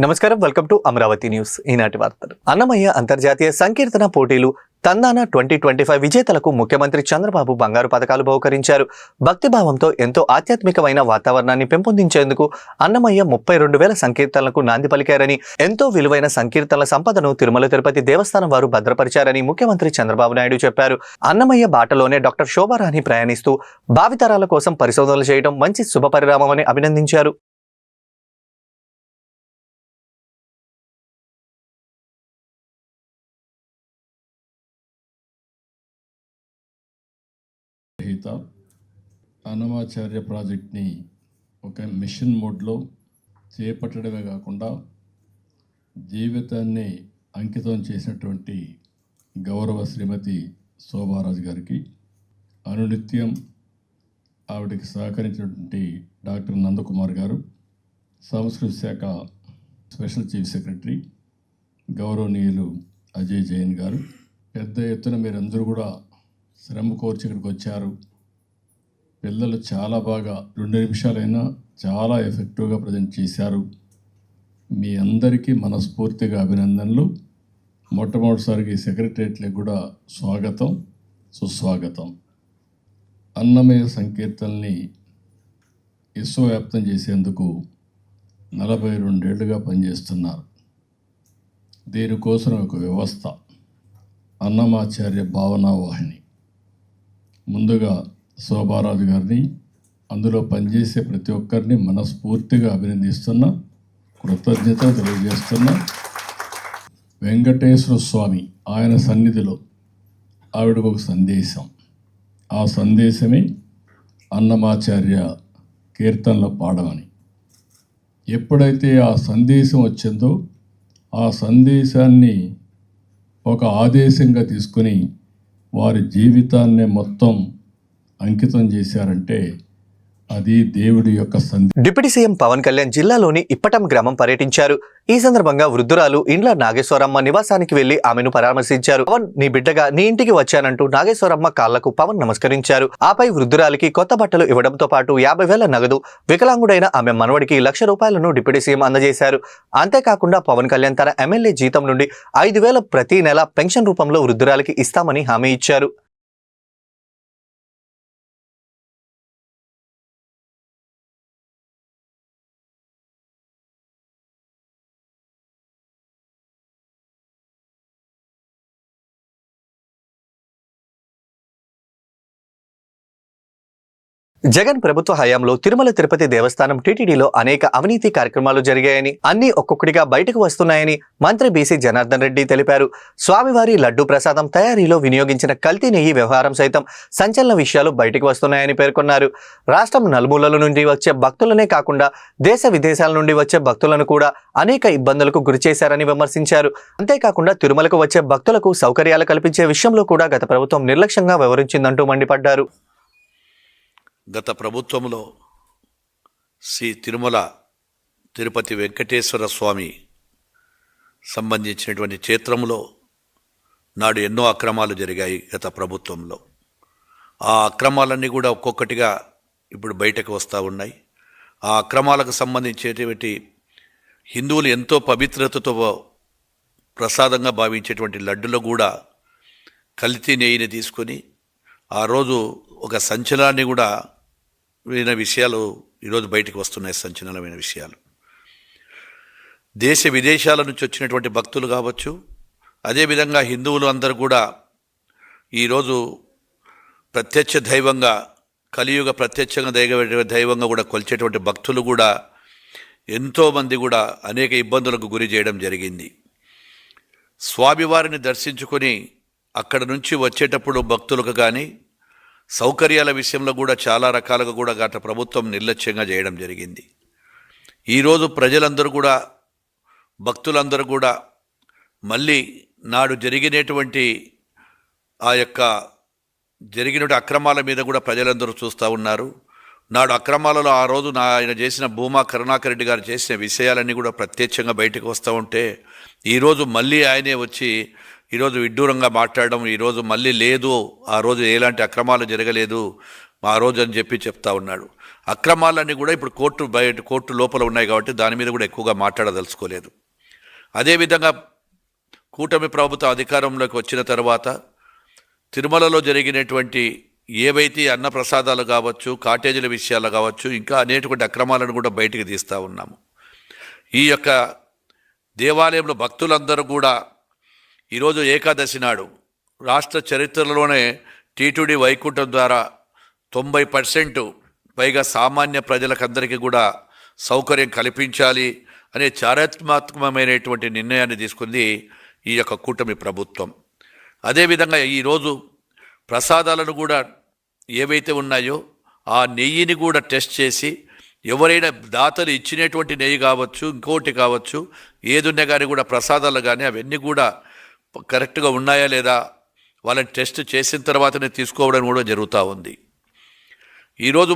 నమస్కారం, welcome to Amaravati news. ఈనాటి వార్తలు. అన్నమయ్య అంతర్జాతీయ సంకీర్తన పోటీలు తందాన 2025 విజేతలకు ముఖ్యమంత్రి చంద్రబాబు బంగారు పథకాలు బహుకరించారు. భక్తిభావంతో ఎంతో ఆధ్యాత్మికమైన వాతావరణాన్ని పెంపొందించేందుకు అన్నమయ్య 32,000 సంకీర్తనలకు నాంది పలికారని, ఎంతో విలువైన సంకీర్తనల సంపదను తిరుమల తిరుపతి దేవస్థానం వారు భద్రపరిచారని ముఖ్యమంత్రి చంద్రబాబు నాయుడు చెప్పారు. అన్నమయ్య బాటలోనే డాక్టర్ శోభారాణి ప్రయాణిస్తూ భావితరాల కోసం పరిశోధనలు చేయడం మంచి శుభపరిణామమని అభినందించారు. అన్నమాచార్య ప్రాజెక్ట్ని ఒక మిషన్ మోడ్లో చేపట్టడమే కాకుండా జీవితాన్ని అంకితం చేసినటువంటి గౌరవ శ్రీమతి శోభారాజు గారికి, అనునిత్యం ఆవిడకి సహకరించినటువంటి డాక్టర్ నందకుమార్ గారు, సంస్కృతి శాఖ స్పెషల్ చీఫ్ సెక్రటరీ గౌరవనీయులు అజయ్ జైన్ గారు, పెద్ద ఎత్తున మీరందరూ కూడా శ్రమ కోర్చి ఇక్కడికి వచ్చారు. పిల్లలు చాలా బాగా 2 నిమిషాలైనా చాలా ఎఫెక్టివ్గా ప్రజెంట్ చేశారు. మీ అందరికీ మనస్ఫూర్తిగా అభినందనలు. మొట్టమొదటిసారికి సెక్రటరియట్లకు కూడా స్వాగతం, సుస్వాగతం. అన్నమయ్య సంకీర్తనల్ని విశ్వవ్యాప్తం చేసేందుకు 42 ఏళ్లుగా పనిచేస్తున్నారు. దీనికోసం ఒక వ్యవస్థ, అన్నమాచార్య భావనావాహిని. ముందుగా శోభారాజు గారిని, అందులో పనిచేసే ప్రతి ఒక్కరిని మనస్ఫూర్తిగా అభినందిస్తున్నా, కృతజ్ఞతలు తెలియజేస్తున్నా. వెంకటేశ్వర స్వామి ఆయన సన్నిధిలో ఆవిడకు ఒక సందేశం, ఆ సందేశమే అన్నమాచార్య కీర్తనలో పాడమని. ఎప్పుడైతే ఆ సందేశం వచ్చిందో ఆ సందేశాన్ని ఒక ఆదేశంగా తీసుకుని వారి జీవితాన్ని మొత్తం అంకితం చేశారంటే అది దేవుడి యొక్క డిప్యూటీ సీఎం పవన్ కళ్యాణ్ జిల్లాలోని ఇప్పటం గ్రామం పర్యటించారు. ఈ సందర్భంగా వృద్ధురాలు ఇండ్ల నాగేశ్వరమ్మ నివాసానికి వెళ్లి ఆమెను పరామర్శించారు. పవన్, నీ బిడ్డగా నీ ఇంటికి వచ్చానంటూ నాగేశ్వరమ్మ కాళ్లకు పవన్ నమస్కరించారు. ఆపై వృద్ధురాలికి కొత్త బట్టలు ఇవ్వడంతో పాటు 50,000 నగదు, వికలాంగుడైన ఆమె మనవడికి 1,00,000 రూపాయలను డిప్యూటీ సీఎం అందజేశారు. అంతేకాకుండా పవన్ కళ్యాణ్ తన ఎమ్మెల్యే జీతం నుండి 5,000 ప్రతి నెల పెన్షన్ రూపంలో వృద్ధురాలికి ఇస్తామని హామీ ఇచ్చారు. జగన్ ప్రభుత్వ హయాంలో తిరుమల తిరుపతి దేవస్థానం టీటీడీలో అనేక అవినీతి కార్యక్రమాలు జరిగాయని, అన్ని ఒక్కొక్కటిగా బయటకు వస్తున్నాయని మంత్రి బీసీ జనార్దన్ రెడ్డి తెలిపారు. స్వామివారి లడ్డూ ప్రసాదం తయారీలో వినియోగించిన కల్తీ నెయ్యి వ్యవహారం సైతం సంచలన విషయాలు బయటకు వస్తున్నాయని పేర్కొన్నారు. రాష్ట్రం నలుమూలల నుండి వచ్చే భక్తులనే కాకుండా దేశ విదేశాల నుండి వచ్చే భక్తులను కూడా అనేక ఇబ్బందులకు గురిచేశారని విమర్శించారు. అంతేకాకుండా తిరుమలకు వచ్చే భక్తులకు సౌకర్యాలు కల్పించే విషయంలో కూడా గత ప్రభుత్వం నిర్లక్ష్యంగా వ్యవహరించిందంటూ మండిపడ్డారు. గత ప్రభుత్వంలో శ్రీ తిరుమల తిరుపతి వెంకటేశ్వర స్వామి సంబంధించినటువంటి క్షేత్రంలో నాడు ఎన్నో అక్రమాలు జరిగాయి గత ప్రభుత్వంలో. ఆ అక్రమాలన్నీ కూడా ఒక్కొక్కటిగా ఇప్పుడు బయటకు వస్తూ ఉన్నాయి. ఆ అక్రమాలకు సంబంధించేటువంటి హిందువులు ఎంతో పవిత్రతతో ప్రసాదంగా భావించేటువంటి లడ్డులో కూడా కల్తీ నెయ్యిని తీసుకొని ఆ రోజు ఒక సంచలనాన్ని కూడా విషయాలు ఈరోజు బయటకు వస్తున్నాయి. సంచలనమైన విషయాలు. దేశ విదేశాల నుంచి వచ్చినటువంటి భక్తులు కావచ్చు, అదేవిధంగా హిందువులు అందరూ కూడా ఈరోజు ప్రత్యక్ష దైవంగా, కలియుగ ప్రత్యక్షంగా దైవంగా కూడా కొలిచేటువంటి భక్తులు కూడా ఎంతోమంది కూడా అనేక ఇబ్బందులకు గురి చేయడం జరిగింది. స్వామివారిని దర్శించుకొని అక్కడ నుంచి వచ్చేటప్పుడు భక్తులకు కానీ సౌకర్యాల విషయంలో కూడా చాలా రకాలుగా కూడా గత ప్రభుత్వం నిర్లక్ష్యంగా చేయడం జరిగింది. ఈరోజు ప్రజలందరూ కూడా, భక్తులందరూ కూడా మళ్ళీ నాడు జరిగినటువంటి అక్రమాల మీద కూడా ప్రజలందరూ చూస్తూ ఉన్నారు. నాడు అక్రమాలలో ఆ రోజు ఆయన చేసిన భూమా కరుణాకర్ రెడ్డి గారు చేసిన విషయాలన్నీ కూడా ప్రత్యక్షంగా బయటకు వస్తూ ఉంటే ఈరోజు మళ్ళీ ఆయనే వచ్చి ఈరోజు విడ్డూరంగా మాట్లాడడం, ఈరోజు మళ్ళీ లేదు, ఆ రోజు ఎలాంటి అక్రమాలు జరగలేదు, ఆ రోజు అని చెప్పి చెప్తా ఉన్నాడు. అక్రమాలన్నీ కూడా ఇప్పుడు కోర్టు లోపల ఉన్నాయి కాబట్టి దాని మీద కూడా ఎక్కువగా మాట్లాడదలుచుకోలేదు. అదేవిధంగా కూటమి ప్రభుత్వం అధికారంలోకి వచ్చిన తర్వాత తిరుమలలో జరిగినటువంటి ఏవైతే అన్నప్రసాదాలు కావచ్చు, కాటేజీల విషయాలు కావచ్చు, ఇంకా అనేటువంటి అక్రమాలను కూడా బయటికి తీస్తూ ఉన్నాము. ఈ యొక్క దేవాలయంలో భక్తులందరూ కూడా ఈరోజు ఏకాదశి నాడు రాష్ట్ర చరిత్రలోనే టీటీడీ వైకుంఠం ద్వారా 90% పైగా సామాన్య ప్రజలకందరికీ కూడా సౌకర్యం కల్పించాలి అనే చారిత్రాత్మకమైనటువంటి నిర్ణయాన్ని తీసుకుంది ఈ యొక్క కూటమి ప్రభుత్వం. అదేవిధంగా ఈరోజు ప్రసాదాలను కూడా ఏవైతే ఉన్నాయో ఆ నెయ్యిని కూడా టెస్ట్ చేసి ఎవరైనా దాతలు ఇచ్చినటువంటి నెయ్యి కావచ్చు, ఇంకోటి కావచ్చు, ఏదున్నా కానీ కూడా ప్రసాదాలు కానీ అవన్నీ కూడా కరెక్ట్గా ఉన్నాయా లేదా వాళ్ళని టెస్ట్ చేసిన తర్వాతనే తీసుకోవడం కూడా జరుగుతూ ఉంది. ఈరోజు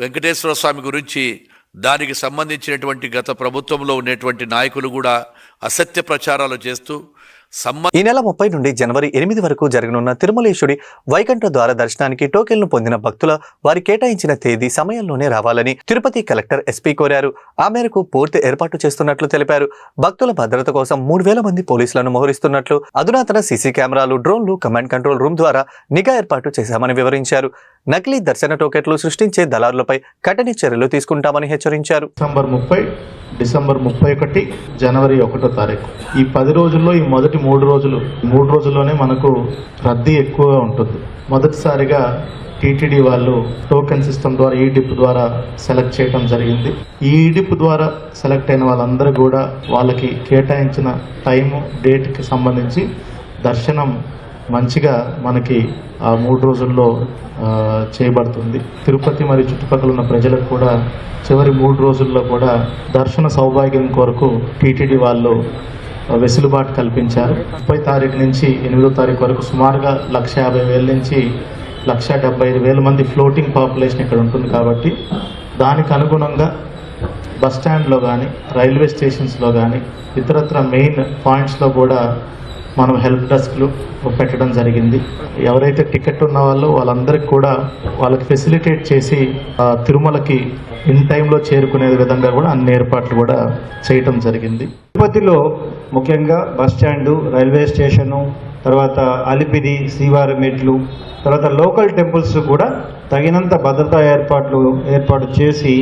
వెంకటేశ్వర స్వామి గురించి దానికి సంబంధించినటువంటి గత ప్రభుత్వంలో ఉన్నటువంటి నాయకులు కూడా అసత్య ప్రచారాలు చేస్తూ ఈ నెల 30 నుండి జనవరి 8 వరకు జరగనున్న తిరుమలేశుడి వైకుంఠ ద్వార దర్శనానికి టోకెన్లు పొందిన భక్తుల వారి కేటాయించిన తేదీ సమయంలోనే రావాలని తిరుపతి కలెక్టర్ ఎస్పీ కోరారు. ఆ మేరకు పూర్తి ఏర్పాటు చేస్తున్నట్లు తెలిపారు. భక్తుల భద్రత కోసం 3000 మంది పోలీసులను మోహరిస్తున్నట్లు, అధునాతన సీసీ కెమెరాలు, డ్రోన్లు, కమాండ్ కంట్రోల్ రూమ్ ద్వారా నిఘా ఏర్పాటు చేశామని వివరించారు. నకిలీ దర్శన టోకెట్లు సృష్టించే దళారులపై కఠిన చర్యలు తీసుకుంటామని హెచ్చరించారు. డిసెంబర్ 31, జనవరి 1వ తారీఖు ఈ 10 రోజుల్లో ఈ మొదటి 3 రోజుల్లోనే మనకు రద్దీ ఎక్కువగా ఉంటుంది. మొదటిసారిగా టీటీడీ వాళ్ళు టోకెన్ సిస్టమ్ ద్వారా ఈడిప్ ద్వారా సెలెక్ట్ చేయడం జరిగింది. ఈ ఈడిప్ ద్వారా సెలెక్ట్ అయిన వాళ్ళందరూ కూడా వాళ్ళకి కేటాయించిన టైము, డేట్కి సంబంధించి దర్శనం మంచిగా మనకి ఆ 3 రోజుల్లో చేయబడుతుంది. తిరుపతి మరియు చుట్టుపక్కల ఉన్న ప్రజలకు కూడా చివరి 3 రోజుల్లో కూడా దర్శన సౌభాగ్యం కొరకు టీటీడీ వాళ్ళు వెసులుబాటు కల్పించారు. 30 తారీఖు నుంచి 8వ తారీఖు వరకు సుమారుగా 150,000 నుంచి 175,000 మంది ఫ్లోటింగ్ పాపులేషన్ ఇక్కడ ఉంటుంది. కాబట్టి దానికి అనుగుణంగా బస్ స్టాండ్లో కానీ, రైల్వే స్టేషన్స్లో కానీ, ఇతరత్ర మెయిన్ పాయింట్స్లో కూడా మనం హెల్ప్ డెస్క్లు పెట్టడం జరిగింది. ఎవరైతే టికెట్ ఉన్న వాళ్ళందరికీ కూడా వాళ్ళకి ఫెసిలిటేట్ చేసి తిరుమలకి ఇన్ టైంలో చేరుకునే విధంగా కూడా అన్ని ఏర్పాట్లు కూడా చేయటం జరిగింది. తిరుపతిలో ముఖ్యంగా బస్ స్టాండు, రైల్వే స్టేషను, తర్వాత అలిపిరి, శ్రీవారి మెట్లు, తర్వాత లోకల్ టెంపుల్స్ కూడా తగినంత భద్రతా ఏర్పాటు చేసి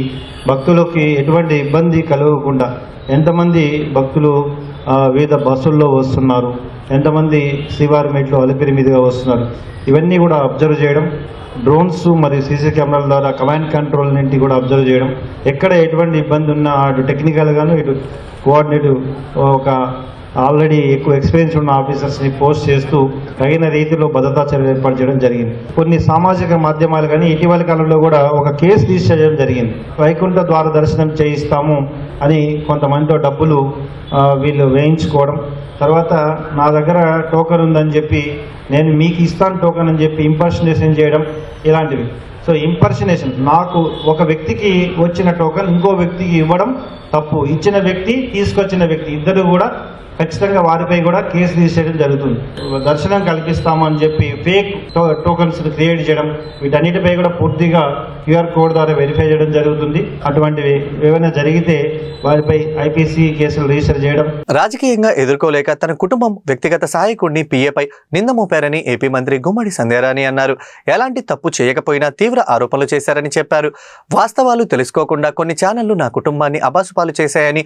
భక్తులకి ఎటువంటి ఇబ్బంది కలగకుండా, ఎంతమంది భక్తులు వివిధ బస్సుల్లో వస్తున్నారు, ఎంతమంది శ్రీవారి మెట్లు, అలిపిరి మీదుగా వస్తున్నారు, ఇవన్నీ కూడా అబ్జర్వ్ చేయడం, డ్రోన్స్ మరియు సీసీ కెమెరాల ద్వారా కమాండ్ కంట్రోల్ నుండి కూడా అబ్జర్వ్ చేయడం, ఎక్కడ ఎటువంటి ఇబ్బంది ఉన్నా అటు టెక్నికల్గాను ఇటు కోఆర్డినేటివ్ ఒక ఆల్రెడీ ఎక్కువ ఎక్స్పీరియన్స్ ఉన్న ఆఫీసర్స్ని పోస్ట్ చేస్తూ తగిన రీతిలో భద్రతా చర్యలు ఏర్పాటు చేయడం జరిగింది. కొన్ని సామాజిక మాధ్యమాలు కానీ ఇటీవల కాలంలో కూడా ఒక కేసు రిజిస్టర్ చేయడం జరిగింది. వైకుంఠ ద్వార దర్శనం చేయిస్తాము అని కొంతమందితో డబ్బులు వీళ్ళు వేయించుకోవడం, తర్వాత నా దగ్గర టోకెన్ ఉందని చెప్పి నేను మీకు ఇస్తాను టోకెన్ అని చెప్పి ఇంపర్సనేషన్ చేయడం, ఇలాంటివి. సో ఇంపర్సనేషన్, నాకు ఒక వ్యక్తికి వచ్చిన టోకెన్ ఇంకో వ్యక్తికి ఇవ్వడం తప్పు. ఇచ్చిన వ్యక్తి, తీసుకొచ్చిన వ్యక్తి ఇద్దరు కూడా ఖచ్చితంగా వారిపై కూడా కేసు తీసేయడం జరుగుతుంది. దర్శనం కల్పిస్తామని చెప్పి ఫేక్ టోకన్స్ క్రియేట్ చేయడం, వీటన్నిటిపై కూడా పూర్తిగా క్యూఆర్ కోడ్ ద్వారా వెరిఫై చేయడం జరుగుతుంది. అటువంటివి ఏమైనా జరిగితే వారిపై ఐపీసీ కేసులు రిజిస్టర్ చేయడం. రాజకీయంగా ఎదుర్కోలేక తన కుటుంబం వ్యక్తిగత సహాయకుడిని పీఏపై నింద మోపారని ఏపీ మంత్రి గుమ్మడి సంధ్యారాణి అన్నారు. ఎలాంటి తప్పు చేయకపోయినా తీవ్ర ఆరోపణలు చేశారని చెప్పారు. వాస్తవాలు తెలుసుకోకుండా కొన్ని ఛానళ్లు నా కుటుంబాన్ని అబాసుపాలు చేశాయని,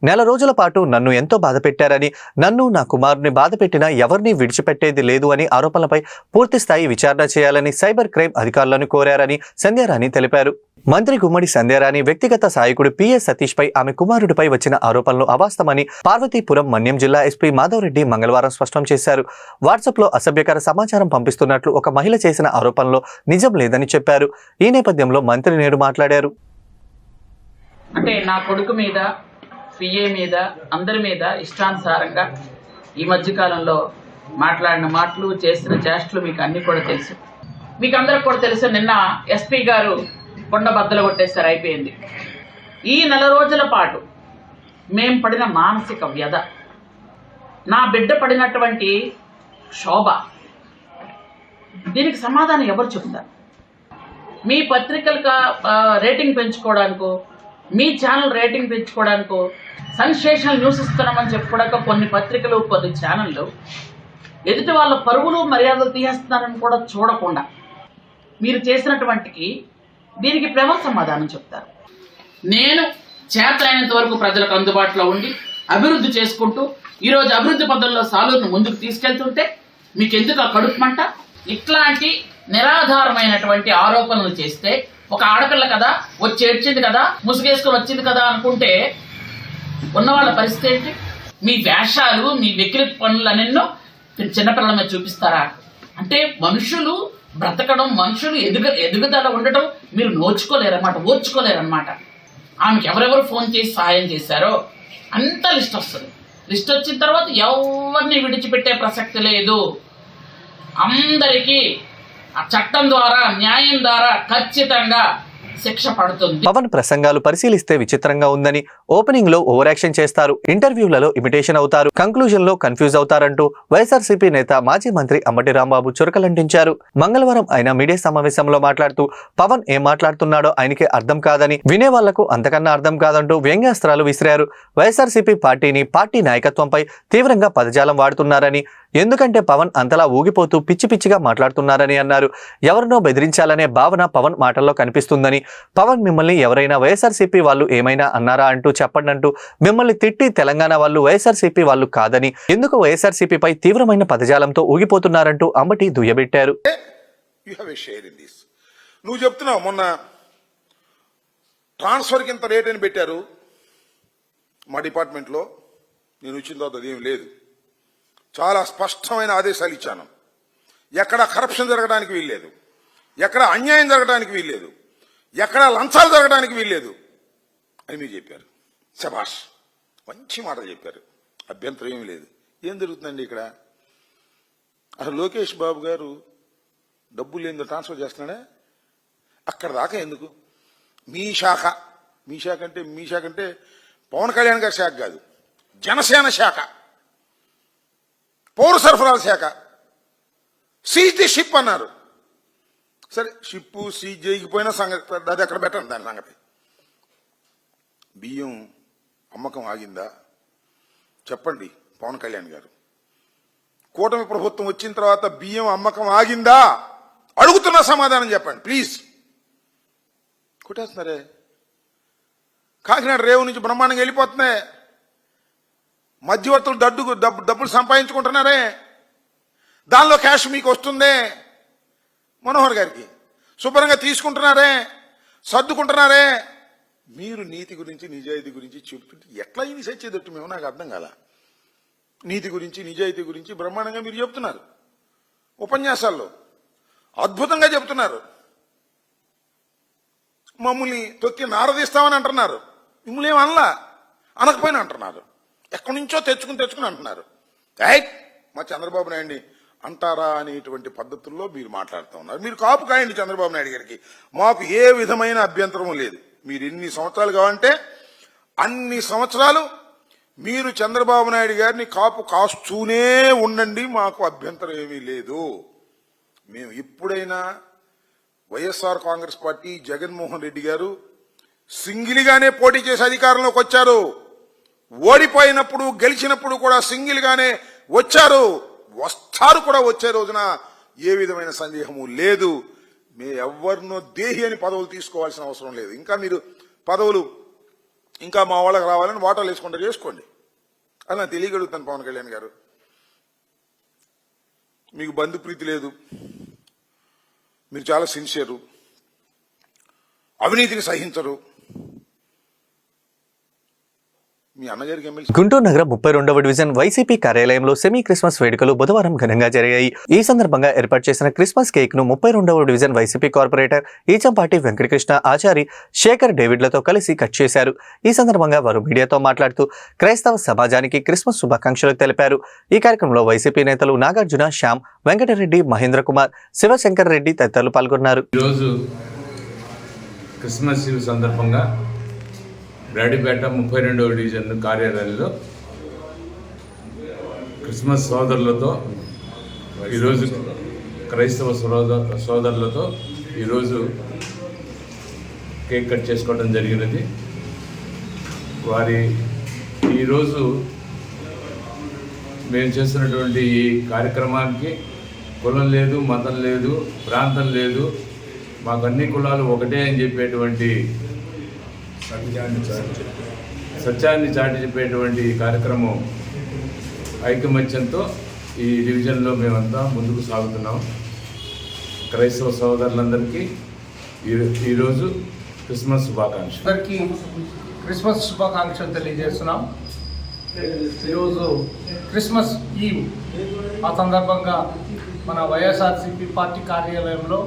నెల రోజుల పాటు నన్ను ఎంతో బాధ పెట్టారని, నన్ను నా కుమారుని బాధ పెట్టినా ఎవరిని విడిచిపెట్టేది లేదు అని ఆరోపణలపై పూర్తి స్థాయి విచారణ చేయాలని సైబర్ క్రైమ్ అధికారులను కోరారని సంధ్యారాణి తెలిపారు. మంత్రి గుమ్మడి సంధ్యారాణి వ్యక్తిగత సహాయకుడు పిఎస్ సతీష్ పై ఆమె కుమారుడిపై వచ్చిన ఆరోపణలు అవాస్తవమని పార్వతీపురం మన్యం జిల్లా ఎస్పీ మాధవరెడ్డి మంగళవారం స్పష్టం చేశారు. వాట్సాప్ లో అసభ్యకర సమాచారం పంపిస్తున్నట్లు ఒక మహిళ చేసిన ఆరోపణలో నిజం లేదని చెప్పారు. ఈ నేపథ్యంలో మంత్రి నేడు మాట్లాడారు. అంటే నా కొడుకు మీద, పిఏ మీద, అందరి మీద ఇష్టానుసారంగా ఈ మధ్యకాలంలో మాట్లాడిన మాటలు, చేసిన చేష్టలు మీకు అన్నీ కూడా తెలుసు. మీకు అందరికి కూడా తెలుసు. నిన్న ఎస్పీ గారు కొండ బద్దలు కొట్టేస్తారు, అయిపోయింది. ఈ నెల రోజుల పాటు మేం పడిన మానసిక వ్యధ, నా బిడ్డ పడినటువంటి శోభ, దీనికి సమాధానం ఎవరు చెప్తారు? మీ పత్రికలకు రేటింగ్ పెంచుకోవడానికో, మీ ఛానల్ రేటింగ్ పెంచుకోవడానికో, సెన్సేషనల్ న్యూస్ ఇస్తున్నామని చెప్పుకోవడానికి కొన్ని పత్రికలు, కొన్ని ఛానళ్ళు ఎదుటి వాళ్ళ పరువులు మర్యాదలు తీసేస్తున్నారని కూడా చూడకుండా మీరు చేసినటువంటికి దీనికి ప్రేమ సమాధానం చెప్తారు. నేను చేతనైనంత వరకు ప్రజలకు అందుబాటులో ఉండి అభివృద్ధి చేసుకుంటూ ఈరోజు అభివృద్ధి పదంలో సాలూరును ముందుకు తీసుకెళ్తుంటే మీకు ఎందుకు ఆ కడుపుమంట? ఇట్లాంటి నిరాధారమైనటువంటి ఆరోపణలు చేస్తే ఒక ఆడపిల్ల కదా, వచ్చి ఏడ్చింది కదా, ముసుగేసుకొని వచ్చింది కదా అనుకుంటే ఉన్న వాళ్ళ పరిస్థితి ఏంటి? మీ వేషాలు, మీ వెకిలి పనులనెన్నో చిన్నపిల్లల మీద చూపిస్తారా? అంటే మనుషులు బ్రతకడం, మనుషులు ఎదుగుదల ఉండటం మీరు నోచుకోలేరన్నమాట, ఓర్చుకోలేరన్నమాట. ఆమెకి ఎవరెవరు ఫోన్ చేసి సహాయం చేశారో అంతా లిస్ట్ వస్తుంది. లిస్ట్ వచ్చిన తర్వాత ఎవరిని విడిచిపెట్టే ప్రసక్తి లేదు. అందరికీ ఆ చట్టం ద్వారా, న్యాయం ద్వారా ఖచ్చితంగా శిక్ష పడుతుంది. పవన్ ప్రసంగాలు పరిశీలిస్తే విచిత్రంగా ఉందని, ఓపెనింగ్ లో ఓవర్ యాక్షన్ చేస్తారు, ఇంటర్వ్యూలలో ఇమిటేషన్ అవుతారు, కంక్లూజన్ లో కన్ఫ్యూజ్ అవుతారంటూ వైఎస్ఆర్సీపీ నేత మాజీ మంత్రి అంబటి రాంబాబు చురకలంటించారు. మంగళవారం ఆయన మీడియా సమావేశంలో మాట్లాడుతూ పవన్ ఏం మాట్లాడుతున్నాడో ఆయనకే అర్థం కాదని, వినే వాళ్లకు అంతకన్నా అర్థం కాదంటూ వ్యంగ్యాస్త్రాలు విసిరారు. వైఎస్ఆర్సీపీ పార్టీని, పార్టీ నాయకత్వంపై తీవ్రంగా పదజాలం వాడుతున్నారని, ఎందుకంటే పవన్ అంతలా ఊగిపోతూ పిచ్చి పిచ్చిగా మాట్లాడుతున్నారని అన్నారు. ఎవరినో బెదిరించాలనే భావన పవన్ మాటల్లో కనిపిస్తుందని, పవన్ మిమ్మల్ని ఎవరైనా వైఎస్ఆర్సీపీ వాళ్ళు ఏమైనా అన్నారా అంటూ చెప్పండి అంటూ మిమ్మల్ని తిట్టి తెలంగాణ వాళ్ళు వైఎస్ఆర్సీపీ వాళ్ళు కాదని, ఎందుకు వైఎస్ఆర్సీపీపై తీవ్రమైన పదజాలంతో ఊగిపోతున్నారంటూ అంబటి దుయ్యబెట్టారు. నువ్వు చెప్తున్నావు మొన్న ట్రాన్స్ఫర్కి ఇంత రేట్ అని పెట్టారు మా డిపార్ట్మెంట్లో, నేను వచ్చిన తర్వాత అదేం లేదు. చాలా స్పష్టమైన ఆదేశాలు ఇచ్చాను. ఎక్కడ కరప్షన్ జరగడానికి వీల్లేదు, ఎక్కడ అన్యాయం జరగడానికి వీల్లేదు, ఎక్కడ లంచాలు జరగడానికి వీల్లేదు అని మీరు చెప్పారు. శభాష్, మంచి మాటలు చెప్పారు, అభ్యంతరం ఏమీ లేదు. ఏం జరుగుతుందండి ఇక్కడ? అసలు లోకేష్ బాబు గారు డబ్బులు ఏందో ట్రాన్స్ఫర్ చేస్తున్నాడా? అక్కడ దాకా ఎందుకు? మీ శాఖ అంటే పవన్ కళ్యాణ్ గారి శాఖ కాదు, జనసేన శాఖ, పౌర సరఫరాల శాఖ. సీజ్ ది షిప్ అన్నారు. సరే, షిప్పు సీజ్ చేయకపోయినా సంగతి అది అక్కడ పెట్టండి. దాని సంగతి బియ్యం అమ్మకం ఆగిందా చెప్పండి పవన్ కళ్యాణ్ గారు. కూటమి ప్రభుత్వం వచ్చిన తర్వాత బియ్యం అమ్మకం ఆగిందా అడుగుతున్న సమాధానం చెప్పండి ప్లీజ్. కొట్టేస్తున్నారే, కాకినాడ రేవు నుంచి బ్రహ్మాండంగా వెళ్ళిపోతున్నాయి. మధ్యవర్తులు డబ్బులు సంపాదించుకుంటున్నారే, దానిలో క్యాష్ మీకు వస్తుందే. మనోహర్ గారికి శుభ్రంగా తీసుకుంటున్నారే, సర్దుకుంటున్నారే. మీరు నీతి గురించి, నిజాయితీ గురించి చెప్తుంటే ఎట్లా ఇది సచ్చేదట్టు మేము నాకు అర్థం కాల. నీతి గురించి, నిజాయితీ గురించి బ్రహ్మాండంగా మీరు చెప్తున్నారు, ఉపన్యాసాల్లో అద్భుతంగా చెప్తున్నారు. మమ్మల్ని తొక్కి నారదీస్తామని అంటున్నారు. మిమ్మల్ని ఏం అనకపోయినా అంటున్నారు. ఎక్కడి నుంచో తెచ్చుకుని అంటున్నారు. మా చంద్రబాబు నాయుడిని అంటారా అనేటువంటి పద్ధతుల్లో మీరు మాట్లాడుతూ ఉన్నారు. మీరు కాపు కాయండి చంద్రబాబు నాయుడు గారికి, మాకు ఏ విధమైన అభ్యంతరం లేదు. మీరు ఎన్ని సంవత్సరాలు కావంటే అన్ని సంవత్సరాలు మీరు చంద్రబాబు నాయుడు గారిని కాపు కాస్తూనే ఉండండి, మాకు అభ్యంతరం ఏమీ లేదు. మేము ఎప్పుడైనా వైఎస్ఆర్ కాంగ్రెస్ పార్టీ, జగన్మోహన్ రెడ్డి గారు సింగిల్గానే పోటీ చేసి అధికారంలోకి వచ్చారు. ఓడిపోయినప్పుడు, గెలిచినప్పుడు కూడా సింగిల్గానే వచ్చారు, వస్తారు కూడా. వచ్చే రోజున ఏ విధమైన సందేహము లేదు. మేము ఎవరినో దేహి అని పదవులు తీసుకోవాల్సిన అవసరం లేదు. ఇంకా మీరు పదవులు ఇంకా మా వాళ్ళకి రావాలని వాటాలు వేసుకుంటే చేసుకోండి. అలా తెలియగలుగుతాను. పవన్ కళ్యాణ్ గారు, మీకు బంధుప్రీతి లేదు, మీరు చాలా సిన్సియరు, అవినీతిని సహించరు. మీ అన్నగారికి ఎమ్మెల్యే గుంటూరు నగర 32వ డివిజన్ వైసీపీ కార్యాలయంలో సెమీ క్రిస్మస్ వేడుకలు బుధవారం ఘనంగా జరిగాయి. ఈ సందర్భంగా ఏర్పాటు చేసిన క్రిస్మస్ కేక్ ను 32వ division YCP corporator Eechampati Venkatakrishna Achari, Sekhar డేవిడ్లతో కలిసి కట్ చేశారు. ఈ సందర్భంగా వారు మీడియాతో మాట్లాడుతూ క్రైస్తవ సమాజానికి క్రిస్మస్ శుభాకాంక్షలు తెలిపారు. ఈ కార్యక్రమంలో వైసీపీ నేతలు నాగార్జున, శ్యామ్, వెంకటరెడ్డి, మహేంద్ర కుమార్, శివశంకర్ రెడ్డి తదితరులు పాల్గొన్నారు. ఈరోజు క్రిస్మస్ ఈవ్ సందర్భంగా బ్రాడీపేట 32వ డివిజన్ కార్యాలయంలో క్రిస్మస్ సోదరులతో ఈరోజు క్రైస్తవ సోదరులతో ఈరోజు కేక్ కట్ చేసుకోవడం జరిగినది. ఈరోజు మేము చేస్తున్నటువంటి ఈ కార్యక్రమానికి కులం లేదు, మతం లేదు, ప్రాంతం లేదు, మాకు అన్ని కులాలు ఒకటే అని చెప్పేటువంటి సత్యాన్ని చాటి చెప్పేటువంటి కార్యక్రమం ఐకమత్యంతో ఈ డివిజన్లో మేమంతా ముందుకు సాగుతున్నాం. క్రైస్తవ సోదరులందరికీ ఈరోజు క్రిస్మస్ శుభాకాంక్షలు. అందరికీ క్రిస్మస్ శుభాకాంక్షలు తెలియజేస్తున్నాం. ఈరోజు క్రిస్మస్ ఈవ్. ఆ సందర్భంగా మన వైఎస్ఆర్సీపీ పార్టీ కార్యాలయంలో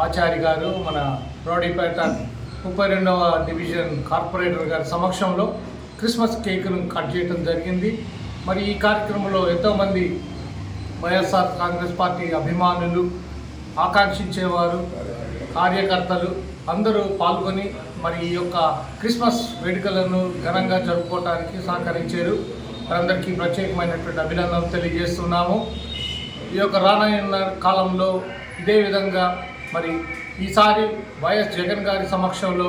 ఆచార్య గారు, మన రౌడీపేట 32వ డివిజన్ కార్పొరేటర్ గారి సమక్షంలో క్రిస్మస్ కేక్ను కట్ చేయడం జరిగింది. మరి ఈ కార్యక్రమంలో ఎంతోమంది వైఎస్ఆర్ కాంగ్రెస్ పార్టీ అభిమానులు, ఆకాంక్షించేవారు, కార్యకర్తలు అందరూ పాల్గొని మరి ఈ యొక్క క్రిస్మస్ వేడుకలను ఘనంగా జరుపుకోవడానికి సహకరించారు. వారందరికీ ప్రత్యేకమైనటువంటి అభినందనలు తెలియజేస్తున్నాము. ఈ యొక్క రానున్న కాలంలో ఇదే విధంగా మరి ఈసారి వైఎస్ జగన్ గారి సమక్షంలో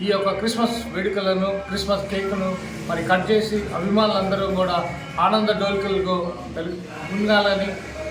ఈ యొక్క క్రిస్మస్ వేడుకలను, క్రిస్మస్ కేక్ను మరి కట్ చేసి అభిమానులందరూ కూడా ఆనంద డోల్కలకు ఉండాలని,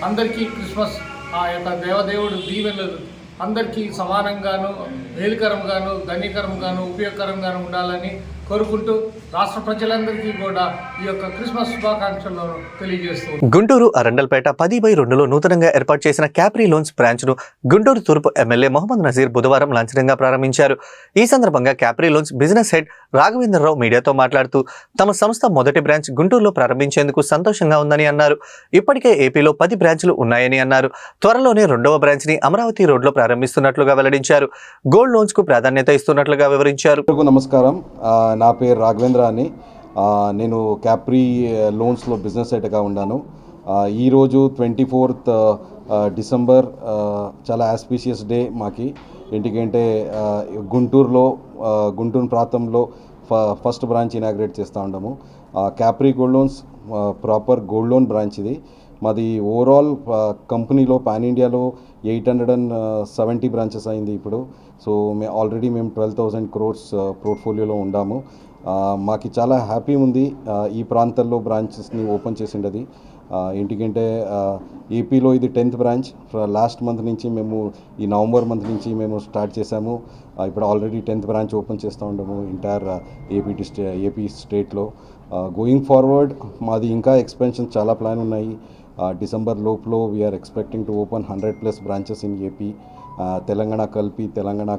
అందరికీ క్రిస్మస్ ఆ యొక్క దేవదేవుడు దీవెనలు అందరికీ సమానంగాను, మేలుకరంగాను, ధన్యకరంగాను, ఉపయోగకరంగాను ఉండాలని కోరుకుంటూ రాష్ట్ర ప్రజలందరికీ కూడా ఈ యొక్క క్రిస్మస్ శుభాకాంక్షలను తెలియజేస్తూ గుంటూరు అరండల్పేట 10/2లో నూతనంగా ఏర్పాటు చేసిన క్యాప్రీ లోన్స్ బ్రాంచ్ను గుంటూరు తూర్పు ఎమ్మెల్యే మొహమ్మద్ నజీర్ బుధవారం లాంఛనంగా ప్రారంభించారు. ఈ సందర్భంగా capri loans business head Raghavendra Rao మీడియాతో మాట్లాడుతూ తమ సంస్థ మొదటి బ్రాంచ్ గుంటూరులో ప్రారంభించేందుకు సంతోషంగా ఉందని అన్నారు. ఇప్పటికే ఏపీలో 10 బ్రాంచ్లు ఉన్నాయని అన్నారు. త్వరలోనే 2వ బ్రాంచ్ని అమరావతి రోడ్లో ప్రారంభిస్తున్నట్లుగా వెల్లడించారు. గోల్డ్ లోన్స్ కు ప్రాధాన్యత ఇస్తున్నట్లుగా వివరించారు. నమస్కారం, నా పేరు రాఘవేంద్ర అని. నేను క్యాప్రీ లోన్స్లో బిజినెస్ హెడ్గా ఉన్నాను. ఈరోజు 24th డిసెంబర్ చాలా ఆస్పీషియస్ డే మాకి. ఎందుకంటే గుంటూరు ప్రాంతంలో ఫస్ట్ బ్రాంచ్ ఇనాగ్రేట్ చేస్తూ ఉన్నాము. Capri gold loans proper gold loan branch ఇది. మాది ఓవరాల్ కంపెనీలో పాన్ ఇండియాలో 870 బ్రాంచెస్ అయింది ఇప్పుడు. సో ఆల్రెడీ మేము 12,000 crores పోర్ట్ఫోలియోలో ఉండాము. మాకు చాలా హ్యాపీ ఉంది ఈ ప్రాంతాల్లో బ్రాంచెస్ని ఓపెన్ చేసిండది. ఎందుకంటే ఏపీలో ఇది 10th బ్రాంచ్. లాస్ట్ మంత్ నుంచి మేము ఈ నవంబర్ మంత్ నుంచి మేము స్టార్ట్ చేసాము. ఇప్పుడు ఆల్రెడీ 10th బ్రాంచ్ ఓపెన్ చేస్తూ ఉంటాము ఎంటైర్ ఏపీ స్టేట్లో. గోయింగ్ ఫార్వర్డ్ మాది ఇంకా ఎక్స్పెన్షన్ చాలా ప్లాన్ ఉన్నాయి. డిసెంబర్ లోపల we're expecting to open 100+ branches in AP. Telangana కలిపి,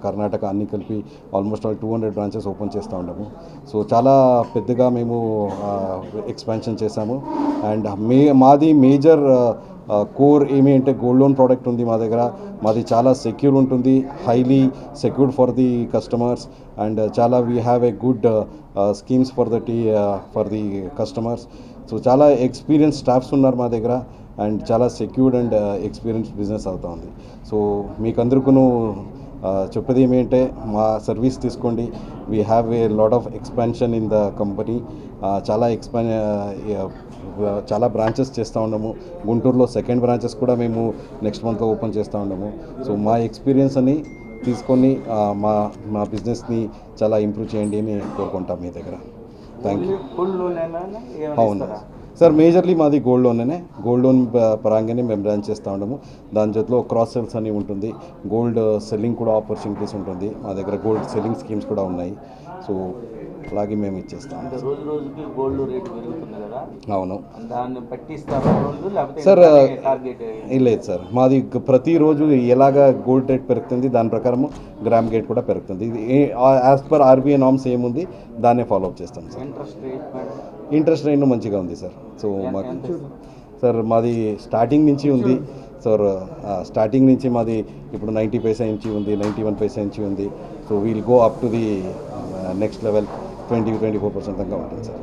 కర్ణాటక అన్నీ కలిపి ఆల్మోస్ట్ 200 బ్రాంచెస్ ఓపెన్ చేస్తూ ఉంటాము. సో చాలా పెద్దగా మేము ఎక్స్పాన్షన్ చేశాము. అండ్ మాది మేజర్ కోర్ ఏమి అంటే గోల్డ్ లోన్ ప్రోడక్ట్ ఉంది మా దగ్గర. మాది చాలా సెక్యూర్ ఉంటుంది, highly secured for the customers. And చాలా we have a good schemes for the customers. So చాలా ఎక్స్పీరియన్స్ స్టాఫ్స్ ఉన్నారు మా దగ్గర. అండ్ చాలా సెక్యూర్డ్ అండ్ ఎక్స్పీరియన్స్ బిజినెస్ అవుతా ఉంది. సో మీకందరికీ చెప్పేది ఏమంటే మా సర్వీస్ తీసుకోండి. We have a lot of expansion in the company. చాలా బ్రాంచెస్ చేస్తూ ఉన్నాము. గుంటూరులో 2nd బ్రాంచెస్ కూడా మేము నెక్స్ట్ మంత్లో ఓపెన్ చేస్తూ ఉన్నాము. సో మా ఎక్స్పీరియన్స్ అని తీసుకొని మా బిజినెస్ని చాలా ఇంప్రూవ్ చేయండి అని కోరుకుంటాం మీ దగ్గర. Thank you. అవును సార్, మేజర్లీ మాది గోల్డ్ లోన్ పరంగానే మేము రన్ చేస్తూ ఉంటాము. దాని జೊತೆలో క్రాస్ సేల్స్ అని ఉంటుంది. గోల్డ్ సెల్లింగ్ కూడా ఆపర్చునిటీస్ ఉంటుంది మా దగ్గర. గోల్డ్ సెల్లింగ్ స్కీమ్స్ కూడా ఉన్నాయి. సో అలాగే మేము ఇచ్చేస్తాం. రోజుకి గోల్డ్ రేట్ పెరుగుతుంది కదా, అవును. దాన్ని పట్టిస్తారా సార్? లేదు సార్, మాది ప్రతిరోజు ఎలాగా గోల్డ్ రేట్ పెరుగుతుంది దాని ప్రకారం గ్రామ్ రేట్ కూడా పెరుగుతుంది. ఇది యాజ్ పర్ ఆర్బీఐ నామ్స్ ఏముంది దాన్నే ఫాలో అప్ చేస్తాం సార్. ఇంట్రెస్ట్ రేట్ మంచిగా ఉంది సార్. సో మాకు సార్ మాది స్టార్టింగ్ నుంచి ఉంది సార్. స్టార్టింగ్ నుంచి మాది ఇప్పుడు 90 పైసా నుంచి ఉంది, 91 పైసా నుంచి ఉంది. So we'll go up to the next level 20-24% దాకా ఉంటుంది సార్.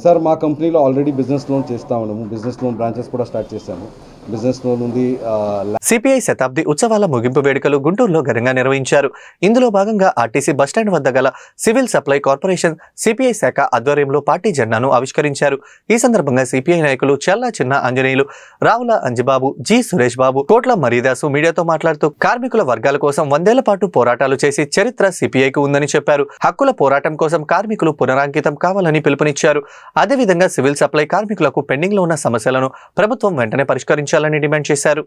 సార్ మా కంపెనీలో ఆల్రెడీ బిజినెస్ లోన్ చేస్తూ ఉన్నాము. బిజినెస్ లోన్ బ్రాంచెస్ కూడా స్టార్ట్ చేశాము. బిజినెస్ లోన్ ఉంది. సిపిఐ శతాబ్ది ఉత్సవాల ముగింపు వేడుకలు గుంటూరులో ఘనంగా నిర్వహించారు. ఇందులో భాగంగా ఆర్టీసీ బస్టాండ్ వద్ద గల సివిల్ సప్లై కార్పొరేషన్ సిపిఐ శాఖ ఆధ్వర్యంలో పార్టీ జెండాను ఆవిష్కరించారు. ఈ సందర్భంగా సిపిఐ నాయకులు చల్లా చిన్న ఆంజనేయులు, రావుల అంజిబాబు, జి సురేష్ బాబు, కోట్ల మరీదాసు మీడియాతో మాట్లాడుతూ కార్మికుల వర్గాల కోసం 100 ఏళ్ల పాటు పోరాటాలు చేసి చరిత్ర సిపిఐకు ఉందని చెప్పారు. హక్కుల పోరాటం కోసం కార్మికులు పునరాంకితం కావాలని పిలుపునిచ్చారు. అదేవిధంగా సివిల్ సప్లై కార్మికులకు పెండింగ్ లో ఉన్న సమస్యలను ప్రభుత్వం వెంటనే పరిష్కరించాలని డిమాండ్ చేశారు.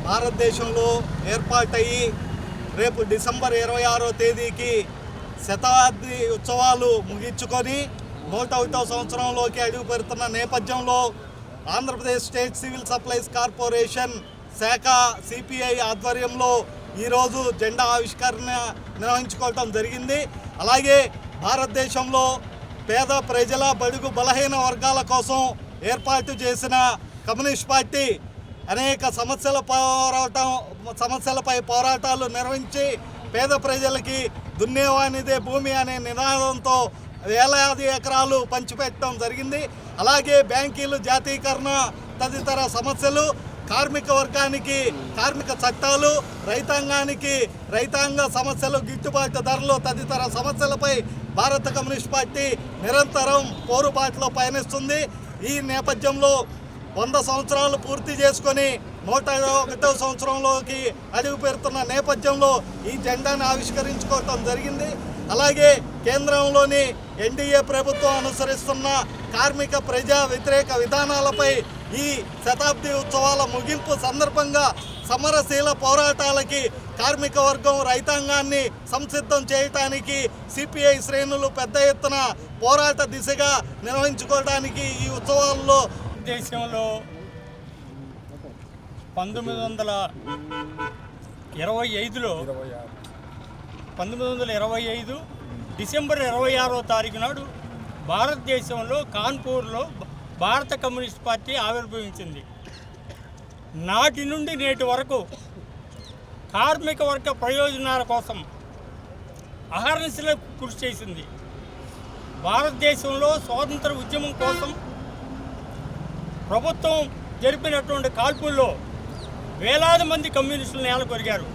భారతదేశంలో ఏర్పాటయ్యి రేపు డిసెంబర్ 26వ తేదీకి శతాబ్ది ఉత్సవాలు ముగించుకొని 101వ సంవత్సరంలోకి అడుగు పెడుతున్న నేపథ్యంలో Andhra Pradesh state civil supplies corporation శాఖ సిపిఐ ఆధ్వర్యంలో ఈరోజు జెండా ఆవిష్కరణ నిర్వహించుకోవటం జరిగింది. అలాగే భారతదేశంలో పేద ప్రజల బడుగు బలహీన వర్గాల కోసం ఏర్పాటు చేసిన కమ్యూనిస్ట్ పార్టీ అనేక సమస్యలపై పోరాటాలు నిర్వహించి పేద ప్రజలకి దున్నేవానిదే భూమి అనే నినాదంతో వేలాది ఎకరాలు పంచిపెట్టడం జరిగింది. అలాగే బ్యాంకీలు జాతీకరణ తదితర సమస్యలు, కార్మిక వర్గానికి కార్మిక చట్టాలు, రైతాంగానికి రైతాంగ సమస్యలు, గిట్టుబాటు ధరలు తదితర సమస్యలపై భారత కమ్యూనిస్ట్ పార్టీ నిరంతరం పోరుబాటులో పయనిస్తుంది. ఈ నేపథ్యంలో 100 సంవత్సరాలు పూర్తి చేసుకొని 101వ సంవత్సరంలోకి అడుగు పెడుతున్న నేపథ్యంలో ఈ జెండాను ఆవిష్కరించుకోవటం జరిగింది. అలాగే కేంద్రంలోని ఎన్డీఏ ప్రభుత్వం అనుసరిస్తున్న కార్మిక ప్రజా వ్యతిరేక విధానాలపై ఈ శతాబ్ది ఉత్సవాల ముగింపు సందర్భంగా సమరశీల పోరాటాలకి కార్మిక వర్గం రైతాంగాన్ని సంసిద్ధం చేయటానికి సిపిఐ శ్రేణులు పెద్ద ఎత్తున పోరాట దిశగా నిర్వహించుకోవడానికి ఈ ఉత్సవాల్లో దేశంలో 1925 డిసెంబర్ 26వ తారీఖు నాడు భారతదేశంలో కాన్పూర్లో భారత కమ్యూనిస్ట్ పార్టీ ఆవిర్భవించింది. నాటి నుండి నేటి వరకు కార్మిక వర్గ ప్రయోజనాల కోసం అహర్నిశలు కృషి చేసింది. భారతదేశంలో స్వాతంత్ర ఉద్యమం కోసం ప్రభుత్వం జరిపినటువంటి కాల్పుల్లో వేలాది మంది కమ్యూనిస్టులు నేలకొరిగారు.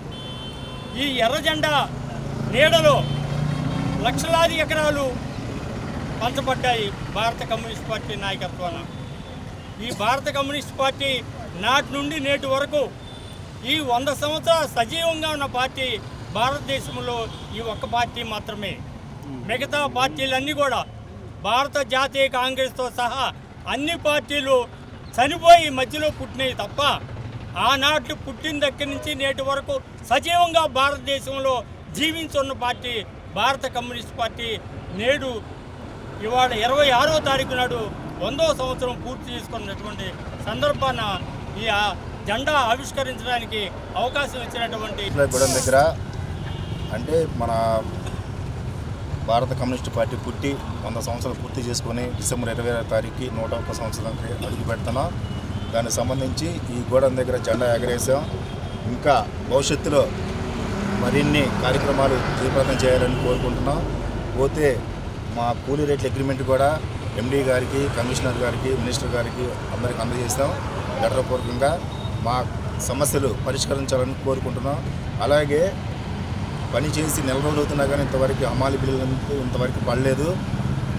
ఈ ఎర్ర జెండా నీడలో లక్షలాది ఎకరాలు పంచబడ్డాయి భారత కమ్యూనిస్ట్ పార్టీ నాయకత్వాన. ఈ భారత కమ్యూనిస్ట్ పార్టీ నాటి నుండి నేటి వరకు ఈ 100 సంవత్సరాలు సజీవంగా ఉన్న పార్టీ భారతదేశంలో ఈ ఒక్క పార్టీ మాత్రమే. మిగతా పార్టీలన్నీ కూడా భారత జాతీయ కాంగ్రెస్తో సహా అన్ని పార్టీలు చనిపోయి మధ్యలో పుట్టినవి తప్ప ఆనాటి పుట్టిన దగ్గర నుంచి నేటి వరకు సజీవంగా భారతదేశంలో జీవించున్న పార్టీ భారత కమ్యూనిస్ట్ పార్టీ. నేడు ఇవాళ 26వ తారీఖు నాడు 100వ సంవత్సరం పూర్తి చేసుకున్నటువంటి సందర్భాన ఈ జెండా ఆవిష్కరించడానికి అవకాశం ఇచ్చినటువంటి గూడెం దగ్గర అంటే మన భారత కమ్యూనిస్ట్ పార్టీ పుట్టి 100 సంవత్సరాలు పూర్తి చేసుకొని డిసెంబర్ 26వ తారీఖుకి 101వ సంవత్సరానికి అడుగు పెడుతున్నాం. దానికి సంబంధించి ఈ గూడెం దగ్గర జెండా ఎగరేసాం. ఇంకా భవిష్యత్తులో మరిన్ని కార్యక్రమాలు జయప్రదం చేయాలని కోరుకుంటున్నాం. పోతే మా కూలీ రేట్ల అగ్రిమెంట్ కూడా ఎండీ గారికి, కమిషనర్ గారికి, మినిస్టర్ గారికి అందరికి అందజేస్తాం. లెటర్పూర్వకంగా మా సమస్యలు పరిష్కరించాలని కోరుకుంటున్నాం. అలాగే పని చేసి నెల రోజులు అవుతున్నా కానీ ఇంతవరకు హమాలి బిల్లులు ఇంతవరకు పడలేదు.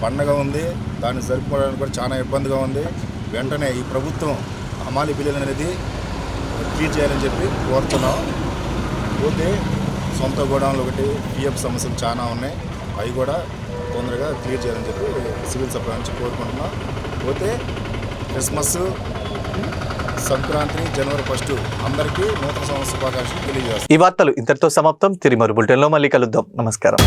పండగ ఉంది, దాన్ని జరుపుకోవడానికి కూడా చాలా ఇబ్బందిగా ఉంది. వెంటనే ఈ ప్రభుత్వం హమాలి బిల్లులు అనేది క్లియర్ చేయాలని చెప్పి కోరుతున్నాం. పోతే సొంత గోడౌన్లు ఒకటి పిఎఫ్ సమస్యలు చాలా ఉన్నాయి, అవి కూడా తొందరగా క్లియర్ చేయాలని చెప్పి సివిల్ సప్లై నుంచి కోరుకుంటున్నాం. పోతే క్రిస్మస్, సంక్రాంతి, జనవరి 1 అందరికీ నూతన సంవత్సర శుభాకాంక్షలు తెలియజేస్తాం. ఈ వార్తలు ఇంతటితో సమాప్తం. తిరిగి మరో బులెటిన్లో మళ్ళీ కలుద్దాం. నమస్కారం.